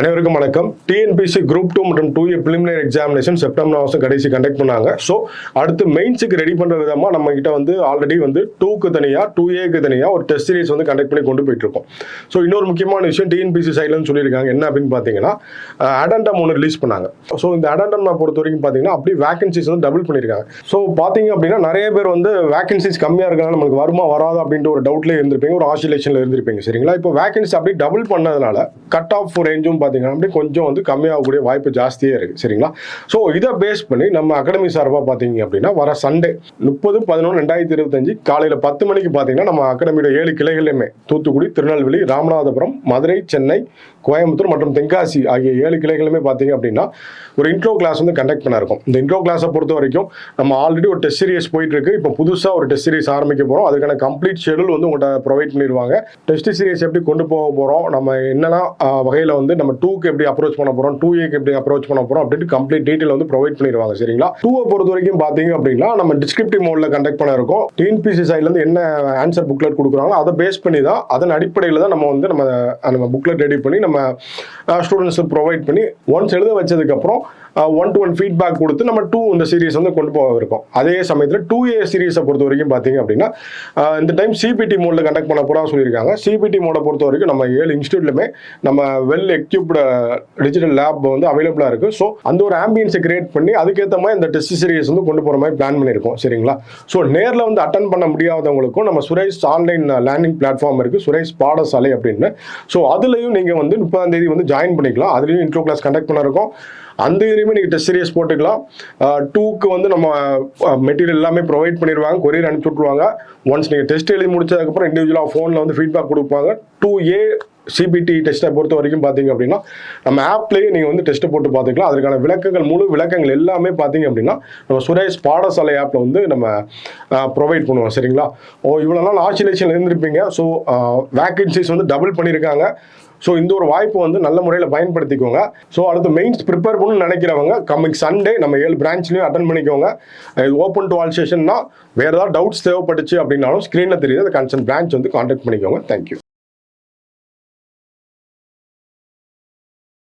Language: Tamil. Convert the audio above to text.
அனைவருக்கும் வணக்கம். டிஎன்பிசி குரூப் 2 மற்றும் 2A preliminary எக்ஸாமினேஷன் செப்டம்பர் மாதம் கடைசி கண்டக்ட் பண்ணாங்க. ஸோ அடுத்து மெயின்ஸுக்கு ரெடி பண்ணுற விதமாக நம்ம கிட்ட வந்து ஆல்ரெடி வந்து 2க்கு தனியாக 2Aக்கு தனியாக ஒரு டெஸ்ட் சீரிஸ் வந்து கண்டக்ட் பண்ணி கொண்டு போயிட்டு இருக்கோம். ஸோ இன்னொரு முக்கியமான விஷயம் டிஎன்பிசி சைட்லன்னு சொல்லியிருக்காங்க. என்ன அப்படின்னு பார்த்தீங்கன்னா அடண்டம் ஒன்று ரிலீஸ் பண்ணாங்க. ஸோ இந்த அடண்டம் பொறுத்த வரைக்கும் பார்த்தீங்கன்னா அப்படி வேகன்சிஸ் வந்து டபுள் பண்ணியிருக்காங்க. ஸோ பார்த்தீங்க அப்படின்னா நிறைய பேர் வந்து வேகன்சிஸ் கம்மியாக இருக்காங்க, நமக்கு வருமா வராது அப்படின்ற ஒரு டவுட்லேயே இருந்திருப்பீங்க, ஒரு ஆசிலேஷனில் இருந்திருப்பீங்க. சரிங்களா? இப்போ வேகன்சி அப்படி டபுள் பண்ணதுனால கட் ஆஃப் ரேஞ்சும் பார்த்தீங்கன்னா அப்படி கொஞ்சம் வந்து கம்மியாகக்கூடிய வாய்ப்பு ஜாஸ்தியே இருக்குது. சரிங்களா? ஸோ இதை பேஸ் பண்ணி நம்ம அகாடமி சார்பாக பார்த்தீங்க அப்படின்னா வர சண்டே 30/11/2025 காலையில் 10 மணிக்கு பார்த்தீங்கன்னா நம்ம அகாடமியோட 7 கிளைகளையுமே தூத்துக்குடி, திருநெல்வேலி, ராமநாதபுரம், மதுரை, சென்னை, கோயம்புத்தூர் மற்றும் தென்காசி ஆகிய 7 கிளைகளுமே பார்த்தீங்க அப்படின்னா ஒரு இன்ட்ரோ கிளாஸ் வந்து கண்டக்ட் பண்ண இருக்கும். இந்த இன்ட்ரோ கிளாஸை பொறுத்த வரைக்கும் நம்ம ஆல்ரெடி ஒரு டெஸ்ட் சீரிஸ் போயிட்டு இருக்கு. இப்போ புதுசாக ஒரு டெஸ்ட் சீரிஸ் ஆரம்பிக்க போகிறோம். அதுக்கான கம்ப்ளீட் ஷெடியூல் வந்து உங்கள்கிட்ட ப்ரொவைட் பண்ணிடுவாங்க. டெஸ்ட் சீரிஸ் எப்படி கொண்டு போக போகிறோம், நம்ம என்னென்ன வகையில் வந்து நம்ம 2க்கு எப்படி அப்ரோச் பண்ண போகிறோம், 2Aக்கு எப்படி அப்ரோச் பண்ண போகிறோம் அப்படின்ட்டு கம்ப்ளீட் டீட்டெயில் வந்து ப்ரொவைட் பண்ணிடுவாங்க. சரிங்களா? 2 பொறுத்த வரைக்கும் பார்த்தீங்க அப்படின்னா நம்ம டிஸ்கிரிப்டிவ் மோடில் கண்டக்ட் பண்ண இருக்கோம். டிஎன்பிசி சைட்லேருந்து என்ன ஆன்சர் புக்லெட் கொடுக்குறாங்களோ அதை பேஸ் பண்ணி தான், அதன் அடிப்படையில் தான் நம்ம வந்து நம்ம புக்லெட் ரெடி பண்ணி நம்ம ஸ்டூடெண்ட்ஸுக்கு ப்ரொவைட் பண்ணி ஒன்ஸ் எழுத வச்சதுக்கப்புறம் 1-to-1 ஃபீட்பேக் கொடுத்து நம்ம 2 இந்த சீரிஸ் வந்து கொண்டு போக இருக்கோம். அதே சமயத்தில் 2A சீரிஸை பொறுத்த வரைக்கும் பார்த்தீங்க அப்படின்னா இந்த டைம் சிபிடி மோடில் கண்டக்ட் பண்ண போகிறா சொல்லியிருக்காங்க. சிபிடி மோடை பொறுத்த வரைக்கும் நம்ம 7 இன்ஸ்டியூட்லையுமே நம்ம வெல் எக்யூப்டு டிஜிட்டல் லேப் வந்து அவைலபிளாக இருக்குது. ஸோ அந்த ஒரு ஆம்பியன்ஸை கிரியேட் பண்ணி அதுக்கேற்ற மாதிரி இந்த டெஸ்ட் சீரிஸ் வந்து கொண்டு போகிற மாதிரி பிளான் பண்ணியிருக்கோம். சரிங்களா? ஸோ நேரில் வந்து அட்டன் பண்ண முடியாதவங்களுக்கும் நம்ம சுரேஷ் ஆன்லைன் லேர்னிங் பிளாட்ஃபார்ம் இருக்குது, சுரேஷ் பாடசாலை அப்படின்னு. ஸோ அதுலேயும் நீங்கள் வந்து 30ஆம் தேதி வந்து ஜாயின் பண்ணிக்கலாம். அதுலேயும் இன்ட்ரோ கிளாஸ் கண்டக்ட் பண்ண இருக்கோம். அந்த இதுலேயுமே நீங்கள் டெஸ்ட் சீரிஸ் போட்டுக்கலாம். 2க்கு வந்து நம்ம மெட்டீரியல் எல்லாமே ப்ரொவைட் பண்ணிடுவாங்க, கொரியர் அனுப்பிச்சி விட்ருவாங்க. ஒன்ஸ் நீங்கள் டெஸ்ட் எழுதி முடிச்சதுக்கப்புறம் இண்டிவிஜுவலாக ஃபோனில் வந்து ஃபீட்பேக் கொடுப்பாங்க. 2A சிபிடி டெஸ்ட்டை பொறுத்த வரைக்கும் பார்த்தீங்க அப்படின்னா நம்ம ஆப்லேயே நீங்கள் வந்து டெஸ்ட்டை போட்டு பார்த்துக்கலாம். அதுக்கான விளக்கங்கள், முழு விளக்கங்கள் எல்லாமே பார்த்தீங்க அப்படின்னா நம்ம சுரேஷ் பாடசாலை ஆப்பில் வந்து நம்ம ப்ரொவைட் பண்ணுவோம். சரிங்களா? இவ்வளோ நாள் ஆசிலேஷன் இருந்திருப்பீங்க. ஸோ வேகன்சிஸ் வந்து டபுள் பண்ணியிருக்காங்க. ஸோ இந்த ஒரு வாய்ப்பு வந்து நல்ல முறையில் பயன்படுத்திக்கோங்க. ஸோ அடுத்து மெயின்ஸ் ப்ரிப்பேர் பண்ணணும்னு நினைக்கிறவங்க கம்மிங் சண்டே நம்ம 7 பிரான்ச்லையும் அட்டன் பண்ணிக்கோங்க. இது ஓப்பன் டு ஆல் செஷன் தான். வேறு ஏதாவது டவுட்ஸ் தேவைப்பட்டுச்சு அப்படின்னாலும் ஸ்க்ரீனில் தெரியுது, அந்த கன்சர்ன் பிரான்ச் வந்து கான்டாக்ட் பண்ணிக்கோங்க. தேங்க்யூ.